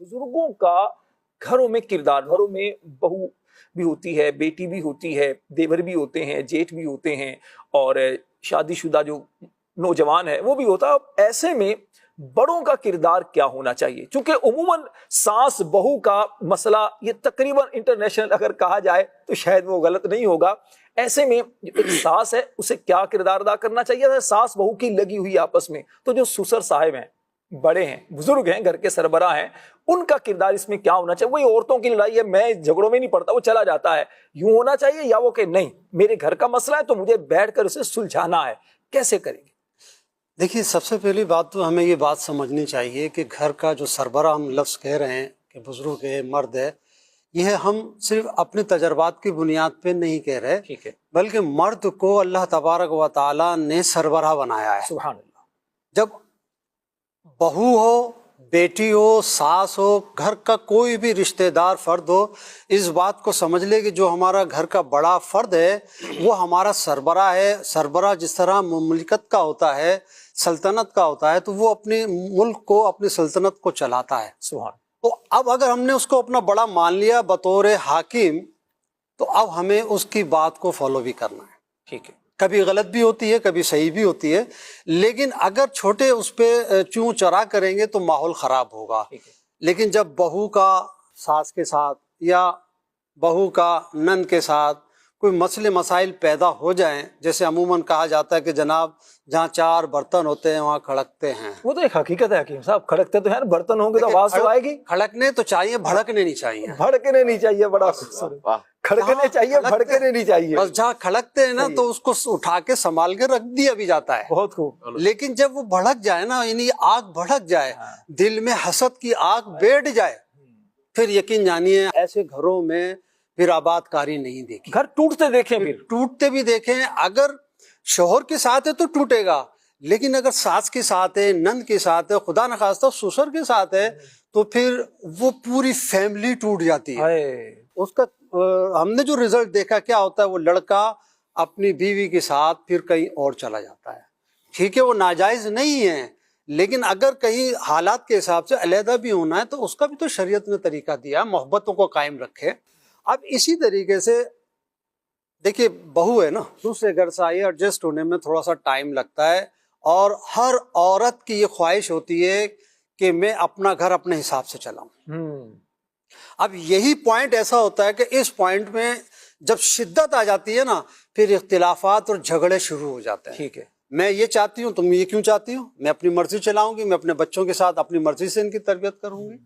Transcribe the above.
بزرگوں کا گھروں میں کردار، گھروں میں بہو بھی ہوتی ہے، بیٹی بھی ہوتی ہے، دیور بھی ہوتے ہیں، جیٹھ بھی ہوتے ہیں، اور شادی شدہ جو نوجوان ہے وہ بھی ہوتا ہے۔ ایسے میں بڑوں کا کردار کیا ہونا چاہیے؟ چونکہ عموماً ساس بہو کا مسئلہ یہ تقریباً انٹرنیشنل اگر کہا جائے تو شاید وہ غلط نہیں ہوگا۔ ایسے میں جو ایک ساس ہے اسے کیا کردار ادا کرنا چاہیے؟ ساس بہو کی لگی ہوئی آپس میں، تو جو سسر صاحب ہیں، بڑے ہیں، بزرگ ہیں، گھر کے سربراہ ہیں، ان کا کردار اس میں کیا ہونا چاہیے؟ وہی عورتوں کی لڑائی ہے، میں جھگڑوں میں نہیں پڑتا، وہ چلا جاتا ہے، یوں ہونا چاہیے یا وہ کہ نہیں میرے گھر کا مسئلہ ہے تو مجھے بیٹھ کر اسے سلجھانا ہے؟ کیسے کریں گے؟ دیکھیے، سب سے پہلی بات تو ہمیں یہ بات سمجھنی چاہیے کہ گھر کا جو سربراہ ہم لفظ کہہ رہے ہیں کہ بزرگ ہے، مرد ہے، یہ ہم صرف اپنے تجربات کی بنیاد پہ نہیں کہہ رہے، ٹھیک ہے، بلکہ مرد کو اللہ تبارک و تعالیٰ نے سربراہ بنایا ہے۔ سبحان اللہ۔ جب بہو ہو، بیٹی ہو، ساس ہو، گھر کا کوئی بھی رشتہ دار فرد ہو، اس بات کو سمجھ لے کہ جو ہمارا گھر کا بڑا فرد ہے وہ ہمارا سربراہ ہے۔ سربراہ جس طرح مملکت کا ہوتا ہے، سلطنت کا ہوتا ہے، تو وہ اپنے ملک کو، اپنی سلطنت کو چلاتا ہے۔ سبحان۔ تو اب اگر ہم نے اس کو اپنا بڑا مان لیا بطور حاکم، تو اب ہمیں اس کی بات کو فالو بھی کرنا ہے۔ ٹھیک ہے، کبھی غلط بھی ہوتی ہے، کبھی صحیح بھی ہوتی ہے، لیکن اگر چھوٹے اس پہ چوں چرا کریں گے تو ماحول خراب ہوگا۔ ٹھیک ہے، لیکن جب بہو کا ساس کے ساتھ یا بہو کا نند کے ساتھ کوئی مسئلے مسائل پیدا ہو جائیں، جیسے عموماً کہا جاتا ہے کہ جناب جہاں چار برتن ہوتے ہیں وہاں کھڑکتے ہیں، وہ تو ایک حقیقت ہے حکیم صاحب، کھڑکتے تو ہیں، برتن ہوں گے تو آواز تو آئے گی، کھڑکنے تو چاہیے، بھڑکنے نہیں چاہیے۔ بھڑکنے نہیں چاہیے، بڑا خوبصورت، کھڑکنے چاہیے، بھڑکنے نہیں چاہیے۔ بس جہاں کھڑکتے ہیں نا تو اس کو اٹھا کے سنبھال کے رکھ دیا بھی جاتا ہے۔ بہت خوب۔ لیکن جب وہ بھڑک جائے نا، یعنی آگ بھڑک جائے، دل میں حسد کی آگ بیٹھ جائے، پھر یقین جانیے ایسے گھروں میں پھر آباد کاری نہیں دیکھی۔ گھر ٹوٹتے دیکھیں، پھر ٹوٹتے بھی دیکھیں، اگر شوہر کے ساتھ ہے تو ٹوٹے گا، لیکن اگر ساس کے ساتھ ہے، نند کے ساتھ ہے، خدا نخواستہ سسر کے ساتھ ہے، تو پھر وہ پوری فیملی ٹوٹ جاتی ہے۔ اس کا ہم نے جو رزلٹ دیکھا کیا ہوتا ہے، وہ لڑکا اپنی بیوی کے ساتھ پھر کہیں اور چلا جاتا ہے۔ ٹھیک ہے، وہ ناجائز نہیں ہے، لیکن اگر کہیں حالات کے حساب سے علیحدہ بھی ہونا ہے تو اس کا بھی تو شریعت نے طریقہ دیا، محبتوں کو قائم رکھے۔ اب اسی طریقے سے دیکھیے، بہو ہے نا، دوسرے گھر سے آئی، ایڈجسٹ ہونے میں تھوڑا سا ٹائم لگتا ہے، اور ہر عورت کی یہ خواہش ہوتی ہے کہ میں اپنا گھر اپنے حساب سے چلاؤں۔ اب یہی پوائنٹ ایسا ہوتا ہے کہ اس پوائنٹ میں جب شدت آ جاتی ہے نا، پھر اختلافات اور جھگڑے شروع ہو جاتے ہیں۔ ٹھیک ہے، میں یہ چاہتی ہوں، تم یہ کیوں چاہتی ہو، میں اپنی مرضی چلاؤں گی، میں اپنے بچوں کے ساتھ اپنی مرضی سے ان کی تربیت کروں گی۔